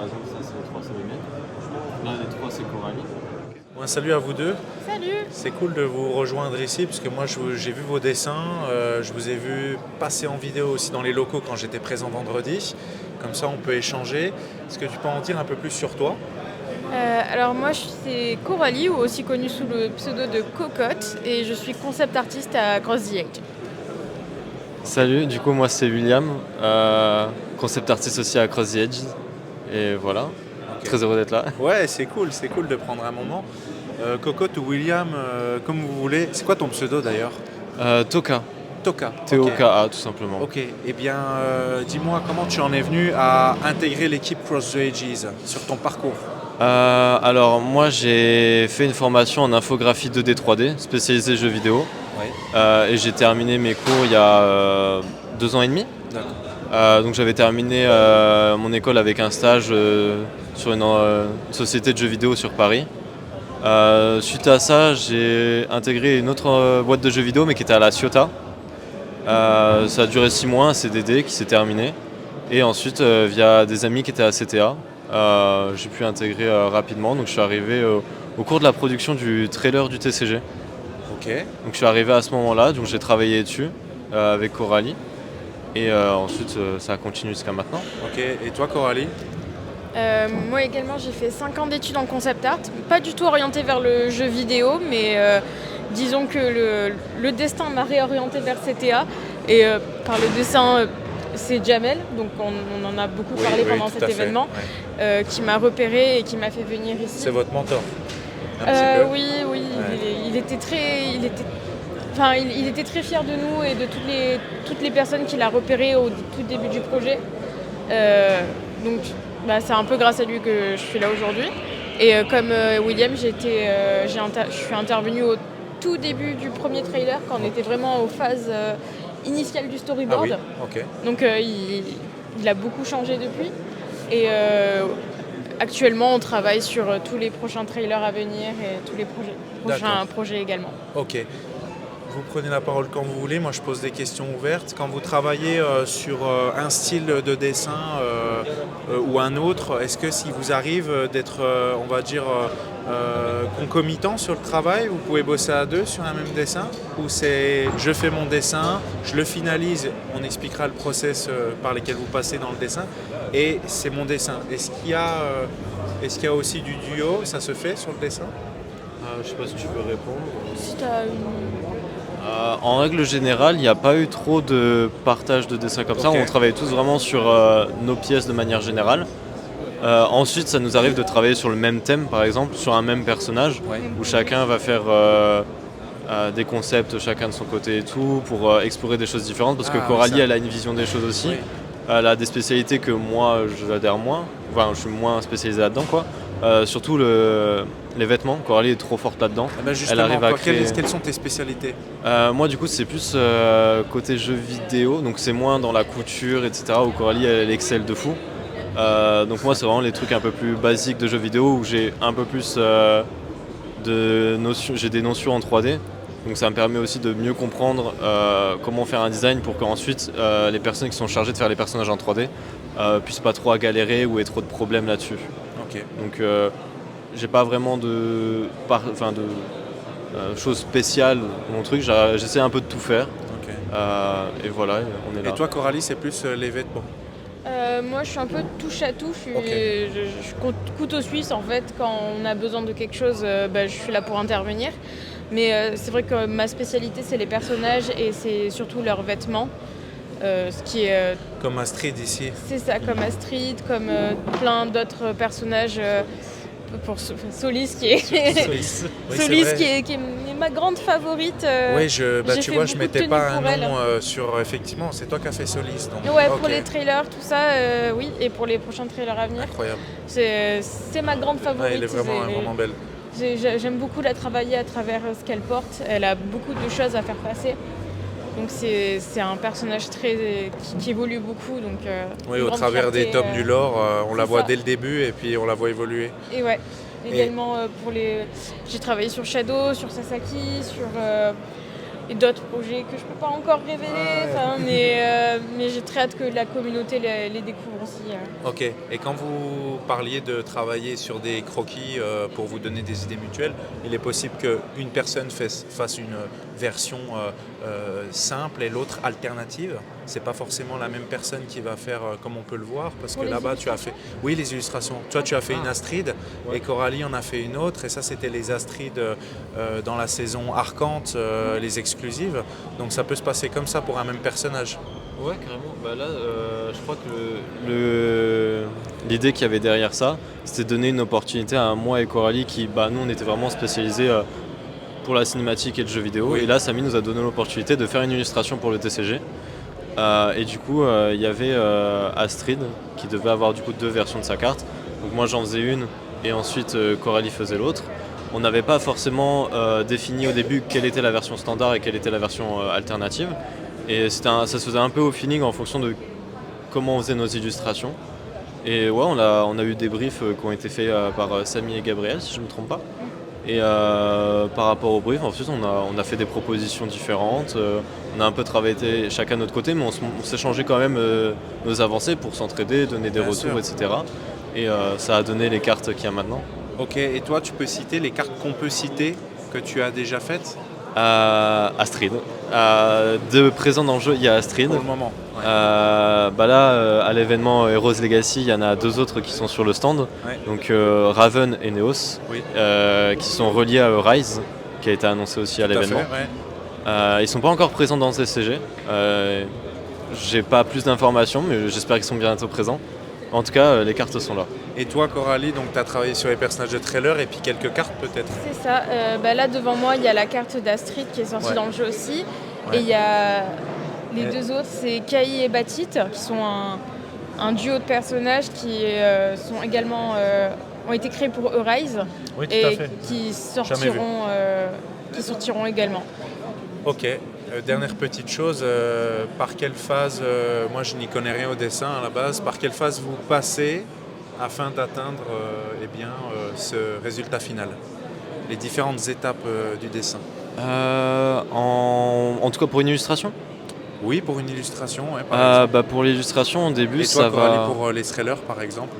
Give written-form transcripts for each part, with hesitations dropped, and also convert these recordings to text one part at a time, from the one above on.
exemple, ça c'est les trois, c'est les miennes. Là, les trois, c'est Coralie. Un salut à vous deux. Salut! C'est cool de vous rejoindre ici puisque moi j'ai vu vos dessins, je vous ai vu passer en vidéo aussi dans les locaux quand j'étais présent vendredi. Comme ça on peut échanger. Est-ce que tu peux en dire un peu plus sur toi? Alors moi c'est Coralie, ou aussi connue sous le pseudo de Cocotte, et je suis concept artiste à Cross the Edge. Salut, du coup, moi c'est William, concept artiste aussi à Cross the Edge. Et voilà, très heureux d'être là. Ouais, c'est cool de prendre un moment. Cocotte ou William, comme vous voulez. C'est quoi ton pseudo d'ailleurs? Toka, Toka. T-O-K-A tout simplement. Ok, eh bien dis-moi comment tu en es venu à intégrer l'équipe Cross the Edges sur ton parcours. Alors moi j'ai fait une formation en infographie 2D 3D spécialisée jeux vidéo. Ouais. Et j'ai terminé mes cours il y a 2 ans et demi. D'accord. Donc j'avais terminé mon école avec un stage sur une société de jeux vidéo sur Paris. Suite à ça, j'ai intégré une autre boîte de jeux vidéo mais qui était à La Ciotat. Ça a duré 6 mois, un CDD qui s'est terminé. Et ensuite, via des amis qui étaient à CTA, j'ai pu intégrer rapidement. Donc je suis arrivé au cours de la production du trailer du TCG. Ok. Donc je suis arrivé à ce moment-là, donc j'ai travaillé dessus avec Coralie. Et ensuite, ça a continué jusqu'à maintenant. Ok, et toi Coralie? Moi également j'ai fait 5 ans d'études en concept art, pas du tout orientée vers le jeu vidéo, mais disons que le destin m'a réorientée vers CTA, et par le dessin c'est Jamel, donc on en a beaucoup parlé pendant cet événement, qui m'a repérée et qui m'a fait venir ici. C'est votre mentor? Un petit peu. Oui, ouais. il était très fier de nous et de toutes les personnes qu'il a repérées au tout début du projet. Donc c'est un peu grâce à lui que je suis là aujourd'hui. Et comme William, je suis intervenue au tout début du premier trailer, quand on était vraiment aux phases initiales du storyboard. Ah oui, ok. Donc il a beaucoup changé depuis. Et actuellement, on travaille sur tous les prochains trailers à venir et tous les prochains projets également. Ok. Vous prenez la parole quand vous voulez, moi je pose des questions ouvertes. Quand vous travaillez sur un style de dessin ou un autre, est-ce que si vous arrive d'être, on va dire, concomitant sur le travail, vous pouvez bosser à deux sur un même dessin? Ou c'est je fais mon dessin, je le finalise, on expliquera le process par lequel vous passez dans le dessin, et c'est mon dessin. Est-ce qu'il y a aussi du duo, ça se fait sur le dessin? Je sais pas si tu veux répondre. Si t'as En règle générale, il n'y a pas eu trop de partage de dessins comme ça. Ok. On travaille tous vraiment sur nos pièces de manière générale. Ensuite, ça nous arrive de travailler sur le même thème, par exemple, sur un même personnage, Ouais. où chacun va faire des concepts, chacun de son côté et tout, pour explorer des choses différentes. Parce que Coralie, elle a une vision des choses aussi. Oui. Elle a des spécialités que moi, j'adhère moins. Enfin, je suis moins spécialisé là-dedans, quoi. Surtout les vêtements. Coralie est trop forte là-dedans. Ah ben justement, Elle arrive à créer... quelles sont tes spécialités? Moi du coup c'est plus côté jeux vidéo, donc c'est moins dans la couture, etc. où Coralie elle excelle de fou. Donc moi c'est vraiment les trucs un peu plus basiques de jeux vidéo où j'ai un peu plus de notions, j'ai des notions en 3D. Donc ça me permet aussi de mieux comprendre comment faire un design pour qu'ensuite les personnes qui sont chargées de faire les personnages en 3D puissent pas trop à galérer ou aient trop de problèmes là-dessus. Ok. Donc j'ai pas vraiment de choses spéciales dans mon truc, j'essaie un peu de tout faire. Ok. Et voilà, on est là. Et toi Coralie, c'est plus les vêtements? Moi, je suis un peu touche à tout. Ok. Je suis couteau suisse en fait. Quand on a besoin de quelque chose, je suis là pour intervenir. Mais c'est vrai que ma spécialité, c'est les personnages et c'est surtout leurs vêtements. Ce qui est, Comme Astrid ici. c'est ça, comme Astrid, comme plein d'autres personnages. Pour Solis qui est Solis. Oui, Solis c'est vrai. qui est ma grande favorite. Oui, j'ai tu fait vois, je beaucoup de mettais tenues pas un pour elle. nom sur... Effectivement, c'est toi qui as fait Solis. Donc, Ouais, ok. pour les trailers, tout ça, oui, et pour les prochains trailers à venir. Incroyable. C'est ma grande favorite. Ouais, elle est vraiment belle. J'aime beaucoup la travailler à travers ce qu'elle porte. Elle a beaucoup de choses à faire passer. Donc c'est un personnage qui évolue beaucoup. Donc, Oui, une au grande travers des fierté, tomes du lore, on la c'est voit ça. dès le début et puis on la voit évoluer. Et ouais. Également j'ai travaillé sur Shadow, sur Sasaki, et d'autres projets que je peux pas encore révéler. Mais j'ai très hâte que la communauté les découvre aussi. Ok. Et quand vous parliez de travailler sur des croquis pour vous donner des idées mutuelles, il est possible qu'une personne fasse une version simple et l'autre alternative. C'est pas forcément la même personne qui va faire comme on peut le voir, parce que là-bas tu as fait, oui, les illustrations. Toi tu as fait une Astrid et Coralie en a fait une autre, et ça c'était les Astrid dans la saison Arcante, les exclusives. Donc ça peut se passer comme ça pour un même personnage. Ouais, carrément. Bah là, je crois que l'idée qu'il y avait derrière ça, c'était de donner une opportunité à moi et Coralie qui, nous, on était vraiment spécialisés pour la cinématique et le jeu vidéo. Oui. Et là, Samy nous a donné l'opportunité de faire une illustration pour le TCG. Et du coup, il y avait Astrid qui devait avoir du coup 2 versions de sa carte. Donc moi, j'en faisais une et ensuite Coralie faisait l'autre. On n'avait pas forcément défini au début quelle était la version standard et quelle était la version alternative. Et ça se faisait un peu au feeling en fonction de comment on faisait nos illustrations. Et ouais, on a eu des briefs qui ont été faits par Samy et Gabriel, si je ne me trompe pas. Et par rapport au brief, ensuite on a fait des propositions différentes. On a un peu travaillé chacun de notre côté, mais on s'échangeait quand même nos avancées pour s'entraider, donner des retours, etc. Et ça a donné les cartes qu'il y a maintenant. Ok, et toi tu peux citer les cartes qu'on peut citer que tu as déjà faites? Astrid. De présent dans le jeu, il y a Astrid. Pour le moment. Ouais. Là, à l'événement Heroes Legacy, il y en a 2 autres qui sont sur le stand. Ouais. Donc Raven et Neos, Oui. qui sont reliés à Rise, qui a été annoncé aussi à l'événement. Ils sont pas encore présents dans le TCG. J'ai pas plus d'informations, mais j'espère qu'ils sont bientôt présents. En tout cas, les cartes sont là. Et toi, Coralie, donc tu as travaillé sur les personnages de trailer et puis quelques cartes peut-être? C'est ça. Là, devant moi, il y a la carte d'Astrid qui est sortie dans le jeu aussi. Ouais. Et il y a les 2 autres, c'est Kai et Batit, qui sont un duo de personnages qui sont également ont été créés pour Rise et qui sortiront également. Ok. Dernière petite chose, par quelle phase, moi je n'y connais rien au dessin à la base, par quelle phase vous passez afin d'atteindre ce résultat final? Les différentes étapes du dessin. En tout cas pour une illustration? Oui, pour une illustration, ouais, par exemple. Pour l'illustration, au début, et toi, ça Coralie, va... pour les trailers, par exemple?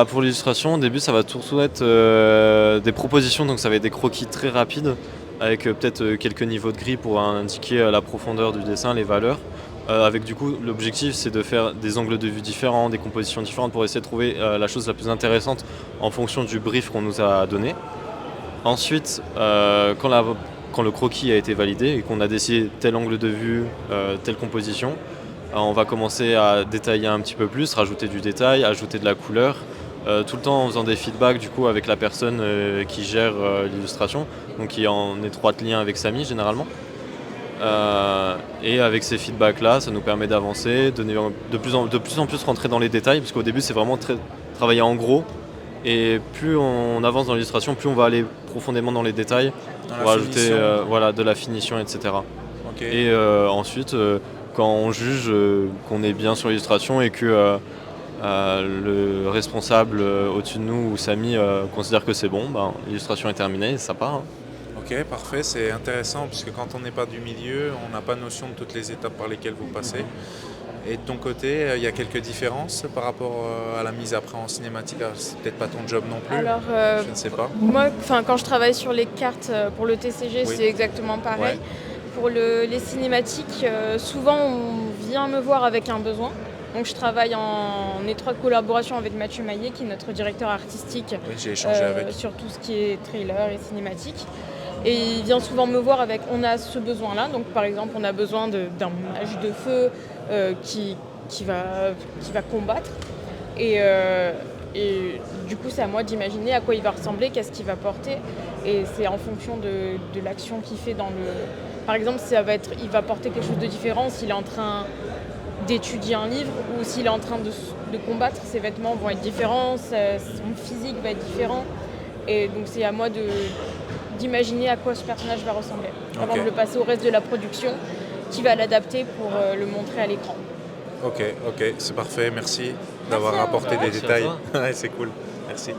Pour l'illustration, au début, ça va surtout être des propositions, donc ça va être des croquis très rapides, avec peut-être quelques niveaux de gris pour indiquer la profondeur du dessin, les valeurs. Avec du coup, l'objectif, c'est de faire des angles de vue différents, des compositions différentes pour essayer de trouver la chose la plus intéressante en fonction du brief qu'on nous a donné. Ensuite, quand le croquis a été validé et qu'on a décidé tel angle de vue, telle composition, on va commencer à détailler un petit peu plus, rajouter du détail, ajouter de la couleur, tout le temps en faisant des feedbacks du coup avec la personne qui gère l'illustration, donc qui est en étroite lien avec Samy généralement. Et avec ces feedbacks là, ça nous permet d'avancer, de plus en plus rentrer dans les détails, parce qu'au début c'est vraiment travailler en gros, et plus on avance dans l'illustration, plus on va aller profondément dans les détails, pour ajouter de la finition, etc. Okay. Et ensuite, quand on juge qu'on est bien sur l'illustration et que le responsable au-dessus de nous, ou Samy, considère que c'est bon, l'illustration est terminée et ça part. Hein. Ok, parfait, c'est intéressant parce que quand on n'est pas du milieu, on n'a pas notion de toutes les étapes par lesquelles vous passez. Et de ton côté, il y a quelques différences par rapport à la mise après en cinématique? C'est peut-être pas ton job non plus. Alors, je ne sais pas. Moi, quand je travaille sur les cartes pour le TCG, c'est exactement pareil. Ouais. Pour les cinématiques, souvent on vient me voir avec un besoin. Donc je travaille en étroite collaboration avec Mathieu Maillet, qui est notre directeur artistique, j'ai échangé avec. Sur tout ce qui est trailer et cinématique. Et il vient souvent me voir avec, on a ce besoin-là, donc par exemple on a besoin d'un mage de feu qui va combattre. Et du coup c'est à moi d'imaginer à quoi il va ressembler, qu'est-ce qu'il va porter. Et c'est en fonction de l'action qu'il fait dans le... Par exemple, il va porter quelque chose de différent s'il est en train d'étudier un livre ou s'il est en train de combattre, ses vêtements vont être différents, son physique va être différent. Et donc c'est à moi d'imaginer à quoi ce personnage va ressembler avant de le passer au reste de la production qui va l'adapter pour le montrer à l'écran. Ok, c'est parfait, merci d'avoir apporté des détails. Ouais, c'est cool, merci.